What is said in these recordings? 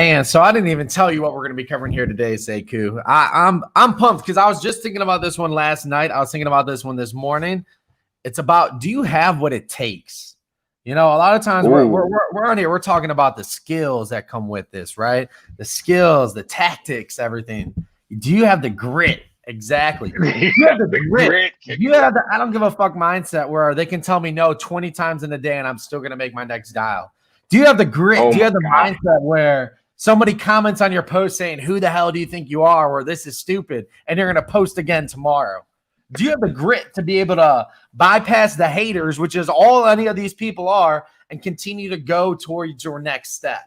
Man, so I didn't even tell you what we're going to be covering here today, Sekou. I'm pumped because I was just thinking about this one last night. I was thinking about this one this morning. It's about, do you have what it takes? You know, a lot of times we're on here, we're talking about the skills that come with this, right? The skills, the tactics, everything. Do you have the grit? Exactly. Do you have the grit? Do you have the I don't give a fuck mindset where they can tell me no 20 times in a day and I'm still going to make my next dial? Do you have the grit? Do you have the mindset where somebody comments on your post saying, who the hell do you think you are? Or this is stupid. And you're going to post again tomorrow. Do you have the grit to be able to bypass the haters, which is all any of these people are, and continue to go towards your next step?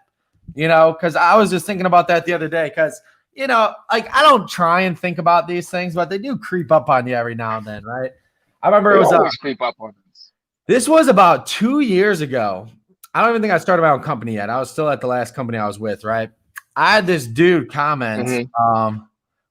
You know, because I was just thinking about that the other day because, you know, like I don't try and think about these things, but they do creep up on you every now and then, right? I remember it was always creep up on us. This was about 2 years ago. I don't even think I started my own company yet. I was still at the last company I was with, right? I had this dude comment,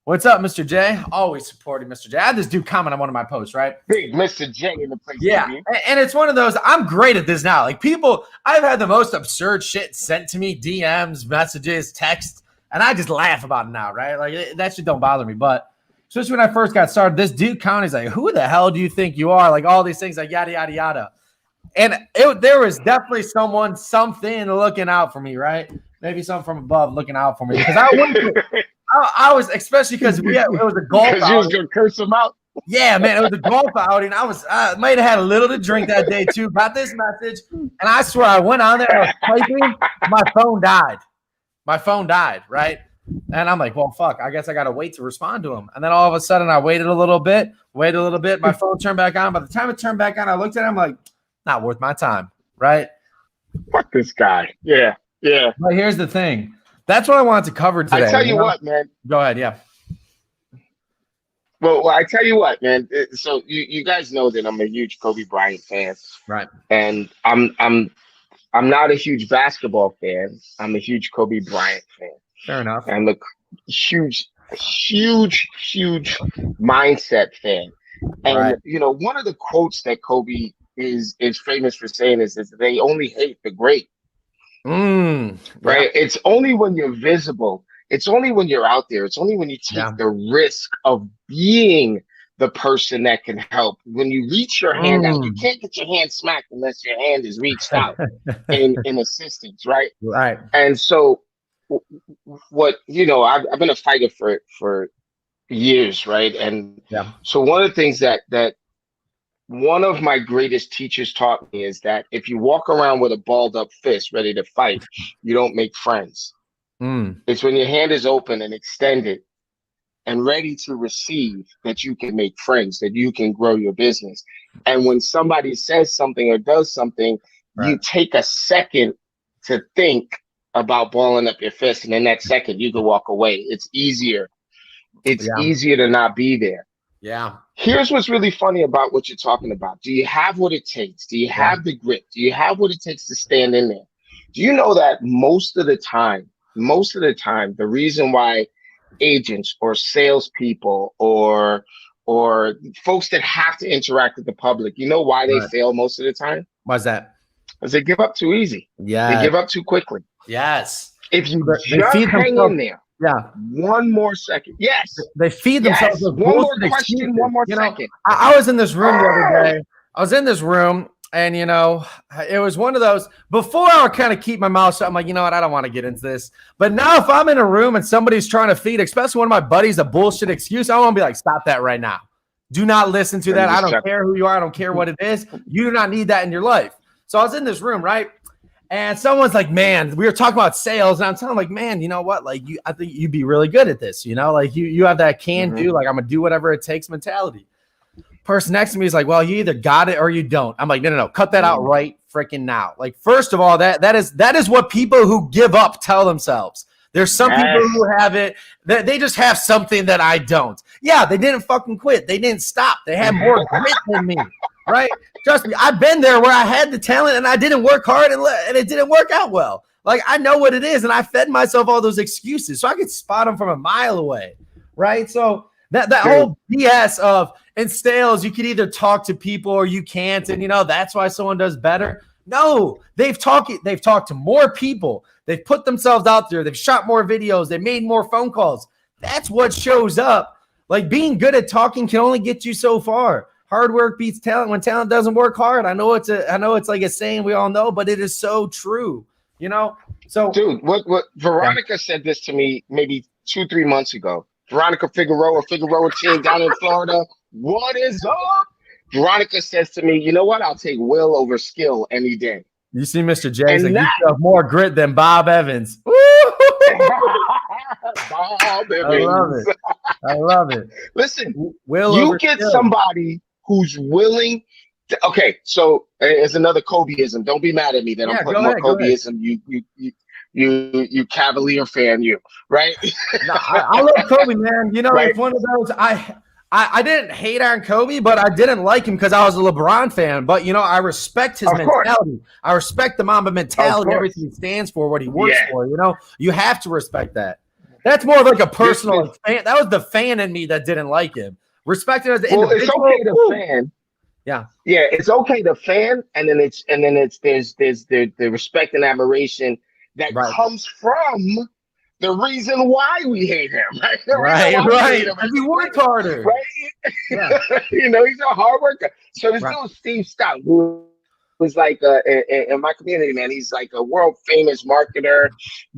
what's up, Mr. J? Always supporting Mr. J. I had this dude comment on one of my posts, right? Big Mr. J in the place. Yeah, and it's one of those, I'm great at this now. Like people, I've had the most absurd shit sent to me, DMs, messages, text, and I just laugh about it now, right? Like that shit don't bother me. But especially when I first got started, this dude comment is like, who the hell do you think you are? Like all these things, like yada, yada, yada. And there was definitely something looking out for me, right? Maybe something from above looking out for me. Because I was, especially because it was a golf outing. Because you was going to curse him out? Yeah, man, it was a golf outing. I might have had a little to drink that day too. Got this message, and I swear I went on there, I was typing, my phone died. My phone died, right? And I'm like, well, fuck, I guess I got to wait to respond to him. And then all of a sudden I waited a little bit, my phone turned back on. By the time it turned back on, I looked at him like, not worth my time, right? Fuck this guy. Yeah. But here's the thing. That's what I wanted to cover today. I tell you what, man. Go ahead, yeah. Well, I tell you what, man. So you guys know that I'm a huge Kobe Bryant fan, right? And I'm not a huge basketball fan. I'm a huge Kobe Bryant fan. Fair enough. I'm a huge mindset fan. And you know, one of the quotes that Kobe is famous for saying is they only hate the great. Right? It's only when you're visible. It's only when you're out there. It's only when you take the risk of being the person that can help. When you reach your hand out, you can't get your hand smacked unless your hand is reached out in assistance, right? Right. And so what, you know, I've been a fighter for years, right? And so one of the things that one of my greatest teachers taught me is that if you walk around with a balled up fist ready to fight, you don't make friends. It's when your hand is open and extended and ready to receive that you can make friends, that you can grow your business. And when somebody says something or does something, you take a second to think about balling up your fist. And in that second, you can walk away. It's easier. It's easier to not be there. Yeah. Here's what's really funny about what you're talking about. Do you have what it takes? Do you have the grit? Do you have what it takes to stand in there? Do you know that most of the time, the reason why agents or salespeople or folks that have to interact with the public, you know why they fail most of the time? Why's that? Because they give up too easy. Yeah. They give up too quickly. Yes. If you just hang in there. Yeah. One more second. Yes. They feed themselves. One more question. One more second. I was in this room the other day. I was in this room and, you know, it was one of those, before I would kind of keep my mouth shut. I'm like, you know what? I don't want to get into this. But now if I'm in a room and somebody's trying to feed, especially one of my buddies, a bullshit excuse, I want to be like, stop that right now. Do not listen to that. I don't care who you are. I don't care what it is. You do not need that in your life. So I was in this room, right? And someone's like, man, we were talking about sales. And I'm telling them, like, man, you know what? Like, I think you'd be really good at this. You know, like you have that can do, like, I'm going to do whatever it takes mentality. Person next to me is like, well, you either got it or you don't. I'm like, no. Cut that out right freaking now. Like, first of all, that is what people who give up tell themselves. There's some people who have it, they just have something that I don't. Yeah, they didn't fucking quit. They didn't stop. They had more grit than me, right? Trust me, I've been there where I had the talent and I didn't work hard and it didn't work out well. Like, I know what it is, and I fed myself all those excuses, so I could spot them from a mile away, right? So that whole BS of in sales, you could either talk to people or you can't, and, you know, that's why someone does better. No, they've talked to more people. They've put themselves out there. They've shot more videos. They made more phone calls. That's what shows up. Like, being good at talking can only get you so far. Hard work beats talent when talent doesn't work hard. I know it's like a saying we all know, but it is so true. You know? So, dude, what Veronica said this to me maybe 2-3 months ago. Veronica Figueroa team down in Florida. What is up? Veronica says to me, you know what? I'll take will over skill any day. You see Mr. J, like, you have more grit than Bob Evans. Bob Evans. I love it. Listen, you get somebody who's willing to, okay, so it's another Kobeism. Don't be mad at me that I'm putting more Kobeism. You Cavalier fan, right? No, I love Kobe, man. You know, right? It's one of those. I didn't hate on Kobe, but I didn't like him because I was a LeBron fan. But, you know, I respect his mentality. I respect the Mamba mentality, everything he stands for, what he works for. You know, you have to respect that. That's more of like a personal fan. That was the fan in me that didn't like him. Respect it as the individual. It's okay to fan. Yeah, it's okay to fan, and then there's the respect and admiration that comes from the reason why we hate him, right? Right. Because he worked harder, right? Yeah. You know, he's a hard worker. So this dude, Steve Stout, who was like in my community, man, he's like a world famous marketer,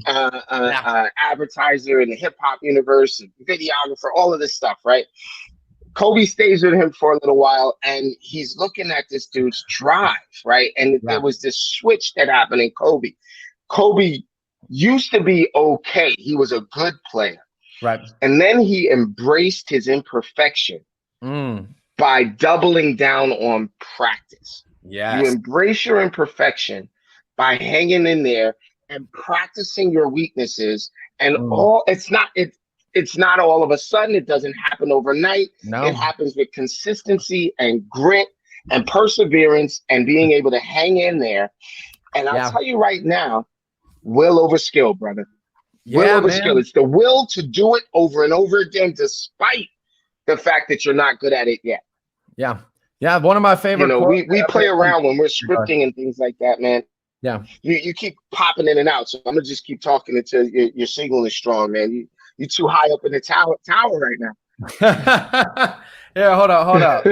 advertiser in the hip hop universe, videographer, all of this stuff, right? Kobe stays with him for a little while, and he's looking at this dude's drive, right? And there was this switch that happened in Kobe. Kobe used to be okay. He was a good player. Right. And then he embraced his imperfection by doubling down on practice. Yes. You embrace your imperfection by hanging in there and practicing your weaknesses. And it's not all of a sudden. It doesn't happen overnight. No. It happens with consistency and grit and perseverance and being able to hang in there. And I'll tell you right now, will over skill, brother. Will over skill. It's the will to do it over and over again, despite the fact that you're not good at it yet. Yeah. Yeah. One of my favorite. You know, we play around when we're scripting and things like that, man. Yeah. You keep popping in and out. So I'm going to just keep talking until your signal is strong, man. You're too high up in the tower right now. Yeah. Hold up.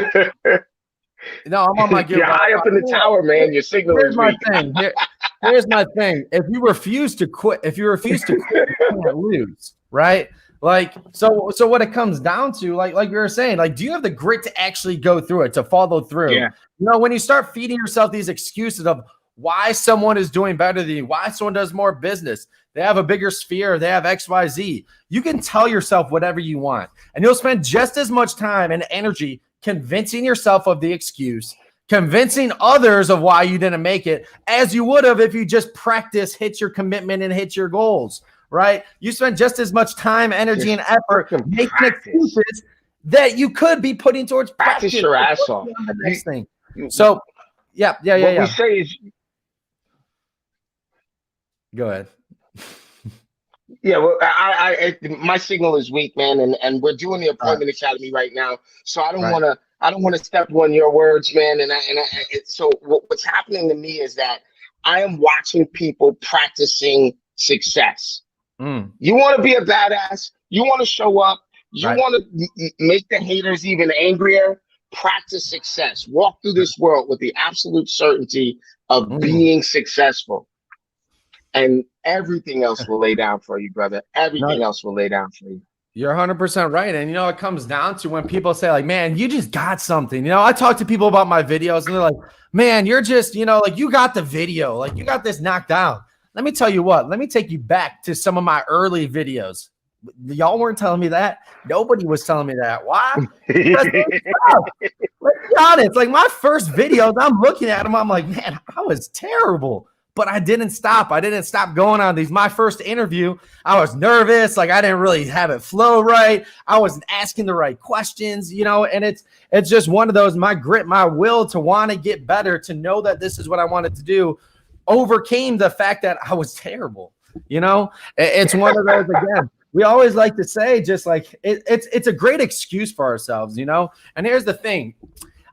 No, I'm on my gear. You're high up in the tower, man. Your signal is weak. Here's my thing. If you refuse to quit, you can't lose, right? Like, so what it comes down to, like we were saying, like, do you have the grit to actually go through it, to follow through? Yeah. You know, when you start feeding yourself these excuses of why someone is doing better than you, why someone does more business, they have a bigger sphere, they have XYZ, you can tell yourself whatever you want, and you'll spend just as much time and energy convincing yourself of the excuse, convincing others of why you didn't make it, as you would have if you just practice, hit your commitment, and hit your goals, right? You spend just as much time, energy, and effort making excuses that you could be putting towards practice your ass off. The next thing. So, yeah. What we say is, go ahead. Yeah, well, my signal is weak, man, and we're doing the Appointment Academy right now, so I don't want to step on your words, man. So what's happening to me is that I am watching people practicing success. You want to be a badass. You want to show up. You want to make the haters even angrier. Practice success. Walk through this world with the absolute certainty of being successful. And everything else will lay down for you, brother. Everything else will lay down for you. You're 100% right. And, you know, it comes down to when people say, like, man, you just got something. You know, I talk to people about my videos, and they're like, man, you're just, you know, like, you got the video. Like, you got this knocked down. Let me tell you what. Let me take you back to some of my early videos. Y'all weren't telling me that. Nobody was telling me that. Why? Let's be honest. Like, my first videos, I'm looking at them. I'm like, man, I was terrible. But I didn't stop. I didn't stop going on these. My first interview, I was nervous. Like, I didn't really have it flow right. I wasn't asking the right questions, you know, and it's just one of those, my grit, my will to want to get better, to know that this is what I wanted to do, overcame the fact that I was terrible. You know, it's one of those, again, we always like to say, just like, it's a great excuse for ourselves, you know? And here's the thing.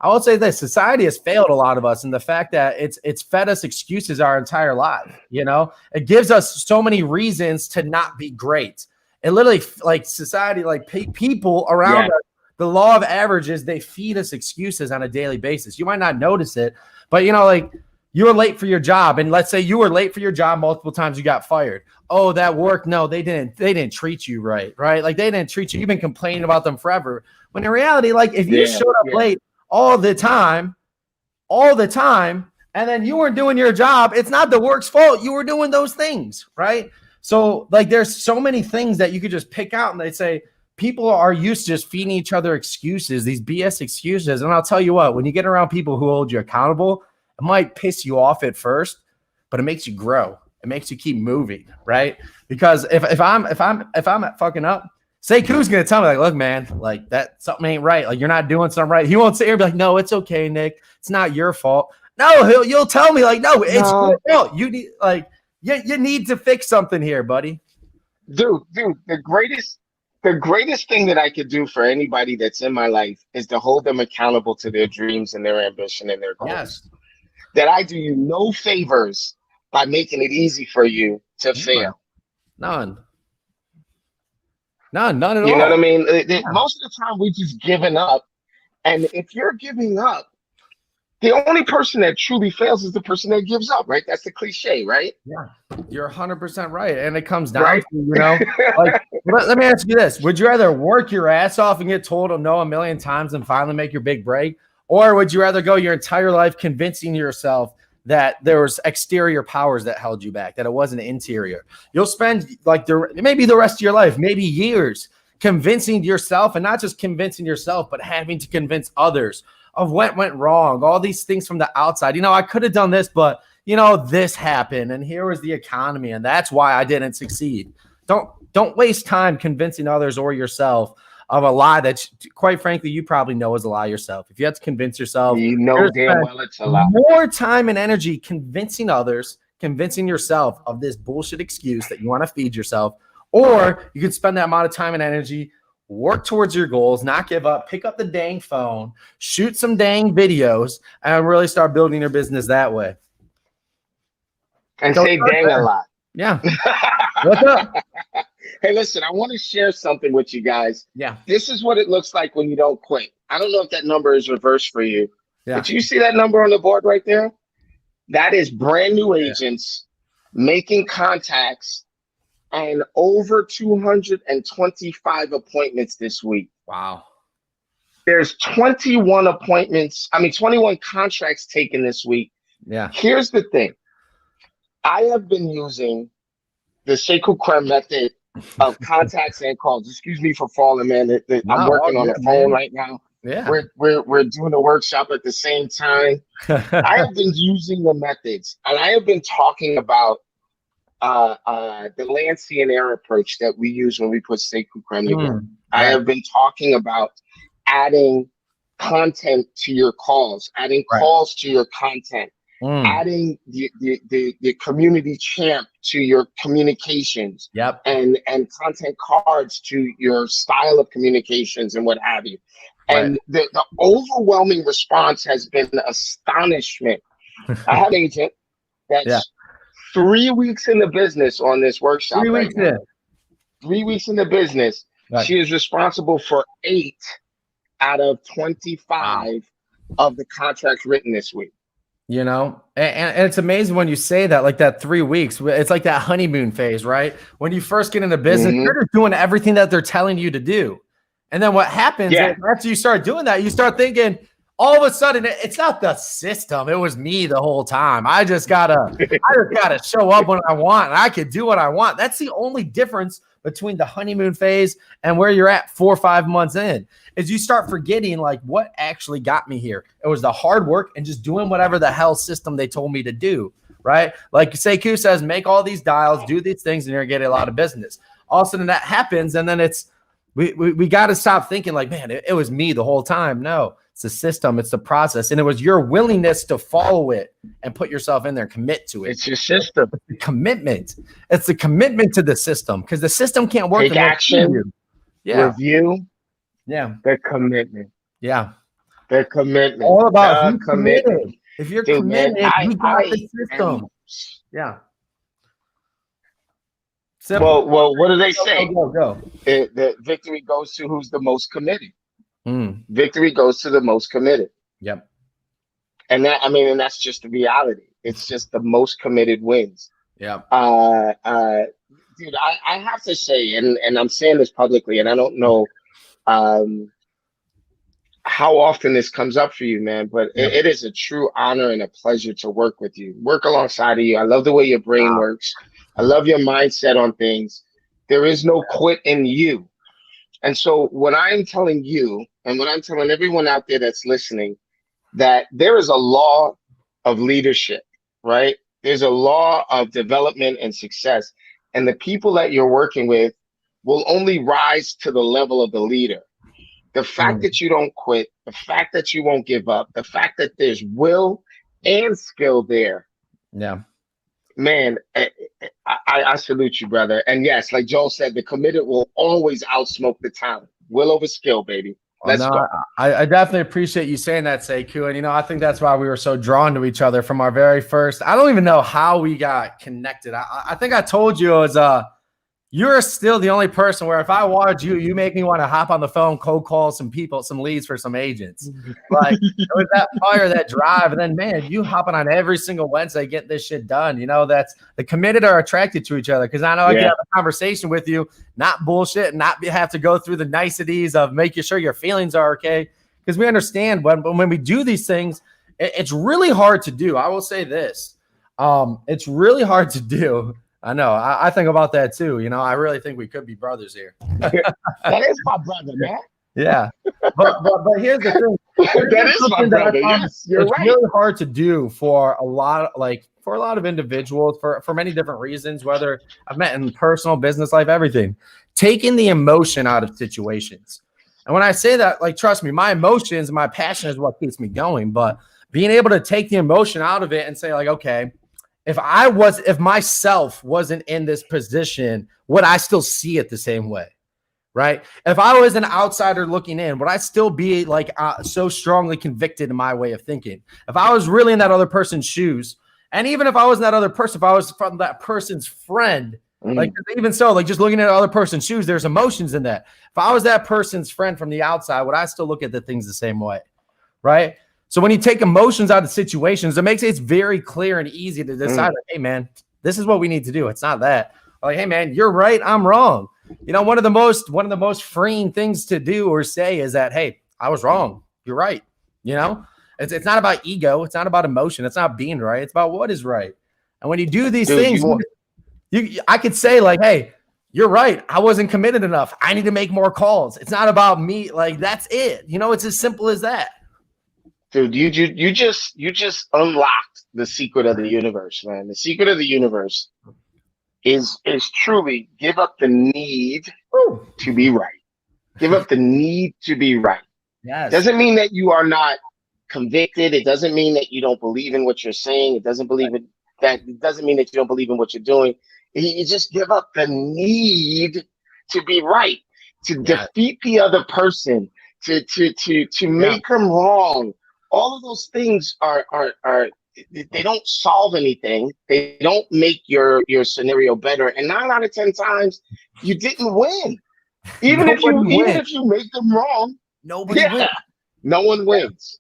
I will say this: society has failed a lot of us in the fact that it's fed us excuses our entire life. You know, it gives us so many reasons to not be great. It literally, like society, like people around us, the law of averages, they feed us excuses on a daily basis. You might not notice it, but you know, like you were late for your job, and let's say you were late for your job multiple times, you got fired. Oh, that work, no, they didn't treat you right? Like they didn't treat you. You've been complaining about them forever. When in reality, like if you showed up late all the time, and then you weren't doing your job, it's not the work's fault. You were doing those things, right? So like there's so many things that you could just pick out, and they say people are used to just feeding each other excuses, these BS excuses. And I'll tell you what, when you get around people who hold you accountable, it might piss you off at first, but it makes you grow. It makes you keep moving, right? Because if I'm fucking up, Sekou's gonna tell me like, look, man, like that something ain't right. Like you're not doing something right. He won't sit here and be like, no, it's okay, Nick. It's not your fault. No, you'll tell me like, no, it's your fault. You need you need to fix something here, buddy. Dude, the greatest thing that I could do for anybody that's in my life is to hold them accountable to their dreams and their ambition and their goals. Yes. That I do you no favors by making it easy for you to fail. None at all. You know what I mean? Most of the time we just giving up. And if you're giving up, the only person that truly fails is the person that gives up, right? That's the cliche, right? Yeah, you're 100% right. And it comes down to, you know, like, let me ask you this. Would you rather work your ass off and get told no a million times and finally make your big break? Or would you rather go your entire life convincing yourself that there was exterior powers that held you back, that it wasn't interior? You'll spend like maybe the rest of your life, maybe years, convincing yourself, and not just convincing yourself, but having to convince others of what went wrong, all these things from the outside. You know, I could have done this, but you know, this happened, and here was the economy, and that's why I didn't succeed. Don't waste time convincing others or yourself of a lie that, quite frankly, you probably know is a lie yourself. If you have to convince yourself, you know damn well it's a lie. More time and energy convincing others, convincing yourself of this bullshit excuse that you want to feed yourself, or you could spend that amount of time and energy, work towards your goals, not give up, pick up the dang phone, shoot some dang videos, and really start building your business that way. And say dang a lot. Yeah. What's up? Hey, listen, I want to share something with you guys. Yeah. This is what it looks like when you don't quit. I don't know if that number is reversed for you. Yeah. But you see that number on the board right there? That is brand new agents making contacts and over 225 appointments this week. Wow. There's 21 contracts taken this week. Yeah. Here's the thing. I have been using the Nick Krem method of contacts and calls. Excuse me for falling, man. I'm working on the phone right now. Yeah. We're doing a workshop at the same time. I have been using the methods, and I have been talking about the Lancey and Air approach that we use when we put Nick Krem together. I have been talking about adding content to your calls, adding calls to your content, adding the community champ to your communications, and content cards to your style of communications and what have you. And the overwhelming response has been astonishment. I have an agent that's 3 weeks in the business on this workshop. 3 weeks in. 3 weeks in the business. Right. She is responsible for 8 out of 25 of the contracts written this week. You know, and it's amazing when you say that, like that 3 weeks, it's like that honeymoon phase, right? When you first get into business, you're just doing everything that they're telling you to do. And then what happens after you start doing that, you start thinking, all of a sudden, it's not the system. It was me the whole time. I just gotta show up when I want, and I can do what I want. That's the only difference between the honeymoon phase and where you're at 4 or 5 months in, is you start forgetting like what actually got me here. It was the hard work and just doing whatever the hell system they told me to do, right? Like Sekou says, make all these dials, do these things, and you're gonna get a lot of business. All of a sudden that happens, and then it's we got to stop thinking like, man, it was me the whole time. No, it's the system, it's the process, and it was your willingness to follow it and put yourself in there, commit to it. It's your system. It's the commitment. It's the commitment to the system, because the system can't work. Take action. Review. Yeah. The commitment. Yeah. The commitment. All about The who's commitment. committed. If you're Dude, committed, man, you got the system. Yeah. Simple. Well, what do they say? Go. The victory goes to who's the most committed. Mm. Victory goes to the most committed. Yep. And that's just the reality. It's just the most committed wins. Yeah. Dude, I have to say, and I'm saying this publicly, and I don't know how often this comes up for you, man, but it is a true honor and a pleasure to work with you, work alongside of you. I love the way your brain works. I love your mindset on things. There is no quit in you. And so what I'm telling you, and what I'm telling everyone out there that's listening, that there is a law of leadership, right? There's a law of development and success. And the people that you're working with will only rise to the level of the leader. The fact that you don't quit, the fact that you won't give up, the fact that there's will and skill there. Yeah. Man, I salute you, brother. And yes, like Joel said, the committed will always outsmoke the talent. Will over skill, baby. Let's go. I definitely appreciate you saying that, Sekou. And, I think that's why we were so drawn to each other from our very first. I don't even know how we got connected. I think I told you it was you're still the only person where if I watch you, you make me want to hop on the phone, cold call some people, some leads for some agents. Like it was that fire, that drive. And then, man, you hopping on every single Wednesday, getting this shit done. That's the committed are attracted to each other. Cause I know I can have a conversation with you, not bullshit, and not have to go through the niceties of making sure your feelings are okay. Cause we understand when we do these things, it's really hard to do. I will say this. It's really hard to do. I know. I think about that too. I really think we could be brothers here. That is my brother, man. Yeah. But here's the thing. That is my brother. Yes, you're right. It's really hard to do for a lot of individuals for many different reasons, whether I've met in personal, business life, everything. Taking the emotion out of situations. And when I say that, trust me, my emotions and my passion is what keeps me going. But being able to take the emotion out of it and say, okay, if myself wasn't in this position, would I still see it the same way? Right? If I was an outsider looking in, would I still be so strongly convicted in my way of thinking? If I was really in that other person's shoes, and even if I wasn't that other person, if I was from that person's friend, even so, just looking at the other person's shoes, there's emotions in that. If I was that person's friend from the outside, would I still look at the things the same way? Right? So when you take emotions out of situations, it's very clear and easy to decide, hey, man, this is what we need to do. It's not that. Hey, man, you're right. I'm wrong. One of the most freeing things to do or say is that, hey, I was wrong. You're right. It's not about ego. It's not about emotion. It's not being right. It's about what is right. And when you do these things, I could say hey, you're right. I wasn't committed enough. I need to make more calls. It's not about me. That's it. It's as simple as that. Dude, you just unlocked the secret of the universe, man. The secret of the universe is truly give up the need to be right. Give up the need to be right. Yes. Doesn't mean that you are not convicted. It doesn't mean that you don't believe in what you're saying. It doesn't mean that you don't believe in what you're doing. You just give up the need to be right, to defeat the other person, to make them wrong. All of those things are they don't solve anything. They don't make your scenario better. And 9 out of 10 times, you didn't win. Even if you make them wrong, nobody wins. No one wins.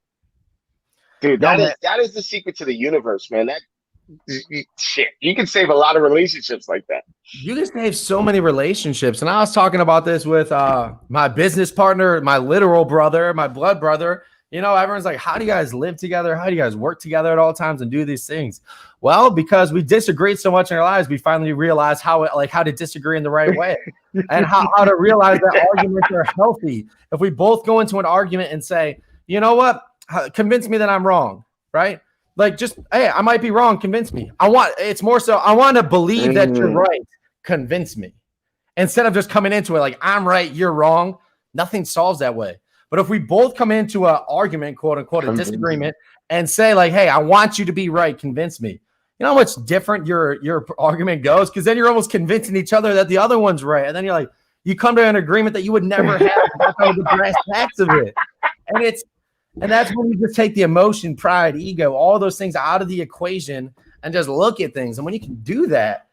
Dude, that is the secret to the universe, man. You can save a lot of relationships like that. You can save so many relationships. And I was talking about this with my business partner, my literal brother, my blood brother. Everyone's like, how do you guys live together? How do you guys work together at all times and do these things? Well, because we disagreed so much in our lives, we finally realized how to disagree in the right way and how to realize that arguments are healthy. If we both go into an argument and say, you know what, convince me that I'm wrong, right? Hey, I might be wrong. Convince me. I want to believe that you're right. Convince me. Instead of just coming into it I'm right, you're wrong. Nothing solves that way. But if we both come into an argument, quote unquote, a disagreement, and say hey, I want you to be right, convince me. You know how much different your argument goes? Because then you're almost convincing each other that the other one's right. And then you come to an agreement that you would never have about the brass tacks of it. And And that's when you just take the emotion, pride, ego, all those things out of the equation and just look at things. And when you can do that,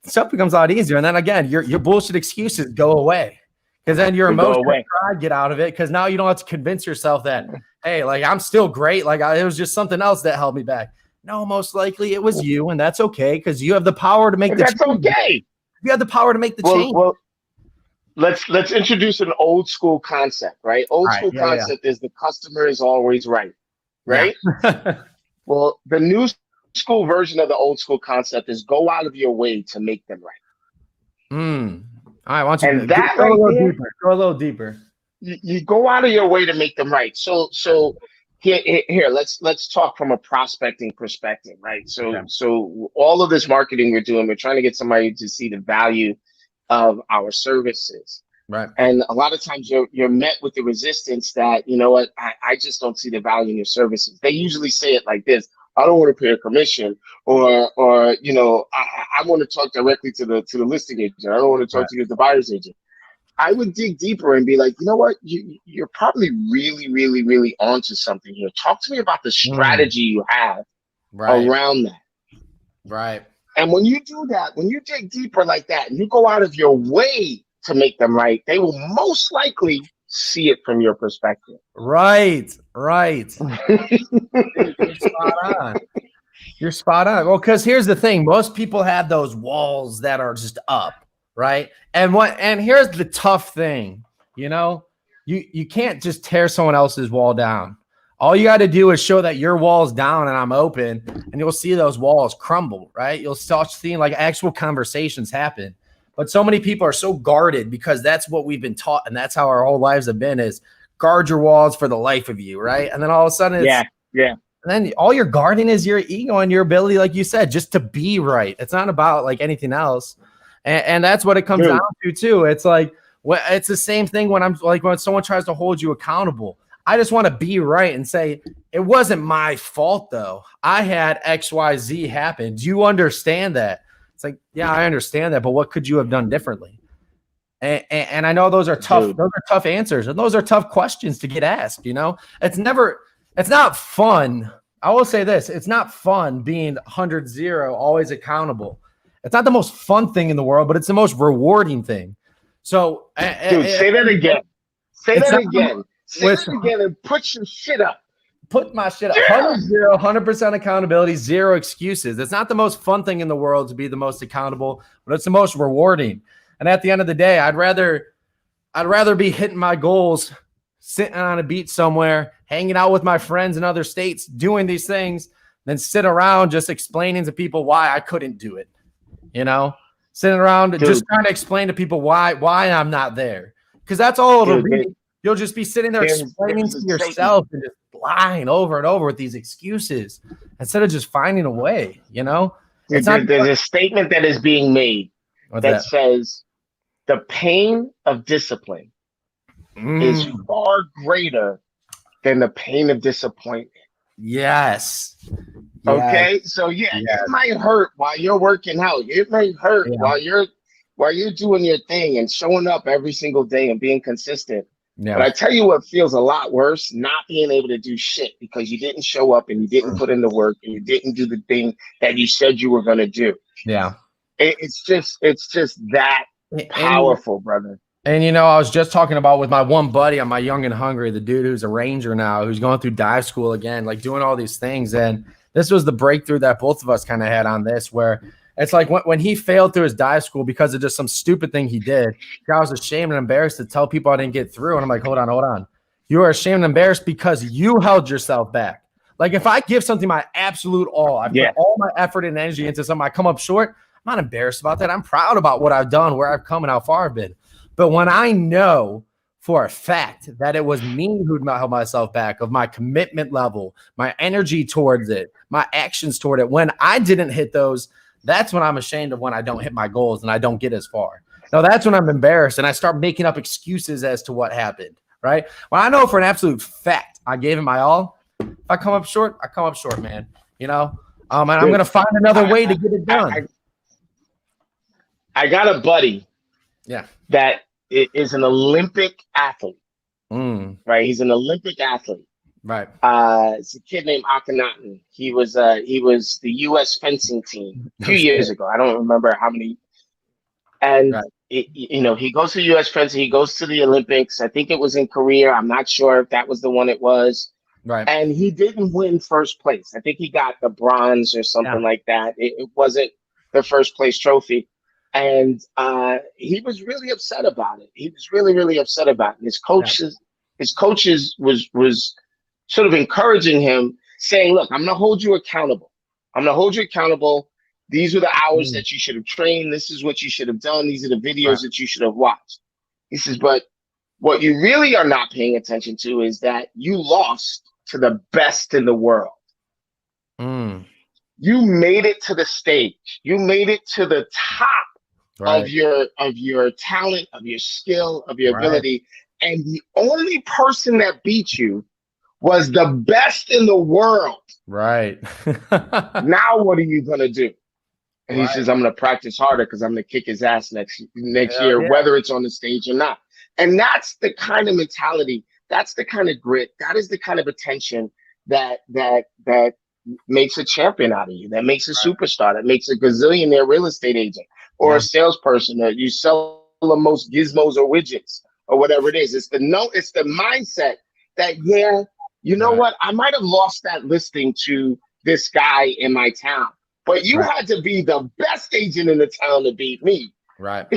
stuff becomes a lot easier. And then again, your bullshit excuses go away, because then your emotion and pride get out of it, because now you don't have to convince yourself that, hey, like I'm still great. Like it was just something else that held me back. No, most likely it was you, and that's okay, because you have the power to make the change. That's okay. You have the power to make the change. Well, let's introduce an old school concept, right? Old school concept is the customer is always right? Yeah. Well, the new school version of the old school concept is go out of your way to make them right. All right, why don't you go a little deeper. You go out of your way to make them right. So here, let's talk from a prospecting perspective, right? So all of this marketing we're doing, we're trying to get somebody to see the value of our services. Right. And a lot of times you're met with the resistance that, you know what, I just don't see the value in your services. They usually say it like this: I don't want to pay a commission, or you know, I want to talk directly to the listing agent. I don't want to talk to you as the buyer's agent. I would dig deeper and be like, you know what, you're probably really, really, really onto something here. Talk to me about the strategy you have around that. Right. And when you do that, when you dig deeper like that, and you go out of your way to make them right, they will most likely see it from your perspective. Right. You're spot on. You're spot on. Well, because here's the thing: most people have those walls that are just up, right? And here's the tough thing: you know, you can't just tear someone else's wall down. All you got to do is show that your wall's down and I'm open, and you'll see those walls crumble, right? You'll start seeing like actual conversations happen. But so many people are so guarded because that's what we've been taught, and that's how our whole lives have been: is guard your walls for the life of you, right? And then all of a sudden, and then all you're guarding is your ego and your ability, like you said, just to be right. It's not about like anything else, and that's what it comes down to too. It's like it's the same thing when someone tries to hold you accountable. I just want to be right and say, it wasn't my fault though. I had XYZ happen. Do you understand that? It's like, yeah, I understand that, but what could you have done differently? And I know those are tough. Those are tough answers, and those are tough questions to get asked. You know, it's not fun. I will say this: it's not fun being 100-0, always accountable. It's not the most fun thing in the world, but it's the most rewarding thing. So, say that again. Say that again. Say that again and put your shit up. Put my shit up. 100% accountability, zero excuses. It's not the most fun thing in the world to be the most accountable, but it's the most rewarding. And at the end of the day, I'd rather be hitting my goals, sitting on a beach somewhere, hanging out with my friends in other states, doing these things, than sit around just explaining to people why I couldn't do it. You know, sitting around just trying to explain to people why I'm not there. Because that's all it'll be. You'll just be sitting there explaining to yourself and just lying over and over with these excuses instead of just finding a way, you know? There's a statement that is being made that says the pain of discipline is far greater than the pain of disappointment. Yes. Okay. So it might hurt while you're working out. It might hurt while you're doing your thing and showing up every single day and being consistent. Yeah. But I tell you what feels a lot worse: not being able to do shit because you didn't show up and you didn't put in the work and you didn't do the thing that you said you were going to do. Yeah. It's just that powerful, brother. And, you know, I was just talking about with my one buddy on my Young and Hungry, the dude who's a ranger now, who's going through dive school again, like doing all these things. And this was the breakthrough that both of us kind of had on this, where it's like when he failed through his dive school because of just some stupid thing he did, I was ashamed and embarrassed to tell people I didn't get through. And I'm like, hold on. You are ashamed and embarrassed because you held yourself back. Like if I give something my absolute all, I put all my effort and energy into something, I come up short, I'm not embarrassed about that. I'm proud about what I've done, where I've come and how far I've been. But when I know for a fact that it was me who held myself back, of my commitment level, my energy towards it, my actions toward it, when I didn't hit those, that's when I'm ashamed of when I don't hit my goals and I don't get as far. Now that's when I'm embarrassed and I start making up excuses as to what happened, right? Well, I know for an absolute fact I gave it my all. If I come up short, I come up short, man. You know, and I'm going to find another way to get it done. I got a buddy that is an Olympic athlete, right? He's an Olympic athlete. Right. It's a kid named Akhenaten. He was the U.S. fencing team a few years ago. I don't remember how many. And he goes to U.S. fencing. He goes to the Olympics. I think it was in Korea. I'm not sure if that was the one it was. Right. And he didn't win first place. I think he got the bronze or something like that. It wasn't the first place trophy. And he was really upset about it. He was really, really upset about it. And his coaches was sort of encouraging him, saying, look, I'm going to hold you accountable. I'm going to hold you accountable. These are the hours that you should have trained. This is what you should have done. These are the videos that you should have watched. He says, but what you really are not paying attention to is that you lost to the best in the world. You made it to the stage. You made it to the top of your talent, of your skill, of your ability. And the only person that beat you was the best in the world. Right. Now what are you gonna do? And he says, I'm gonna practice harder because I'm gonna kick his ass next year, whether it's on the stage or not. And that's the kind of mentality, that's the kind of grit, that is the kind of attention that makes a champion out of you, that makes a superstar, that makes a gazillionaire real estate agent or a salesperson, or you sell the most gizmos or widgets or whatever it is. It's the mindset that, you know what? I might have lost that listing to this guy in my town, but you had to be the best agent in the town to beat me. Right.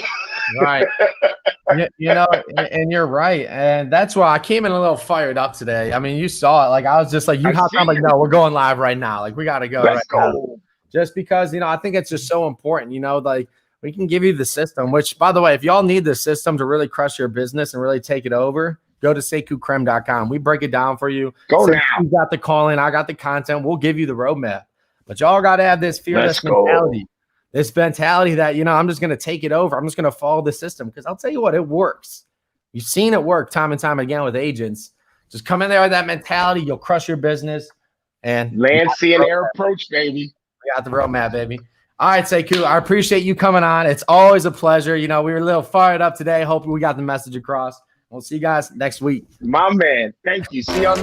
And you're right. And that's why I came in a little fired up today. I mean, you saw it. Like, I was just like, I'm like, no, we're going live right now. Like, we got to go now. Just because, I think it's just so important, like, we can give you the system, which, by the way, if y'all need the system to really crush your business and really take it over, go to SeikuKrem.com. We break it down for you. Go now. You got the calling. I got the content. We'll give you the roadmap. But y'all got to have this fearless mentality. This mentality that, I'm just going to take it over. I'm just going to follow the system. Because I'll tell you what, it works. You've seen it work time and time again with agents. Just come in there with that mentality. You'll crush your business. And land, sea, and air approach, baby. We got the roadmap, baby. All right, Seiku, I appreciate you coming on. It's always a pleasure. We were a little fired up today. Hope we got the message across. We'll see you guys next week. My man. Thank you. See you on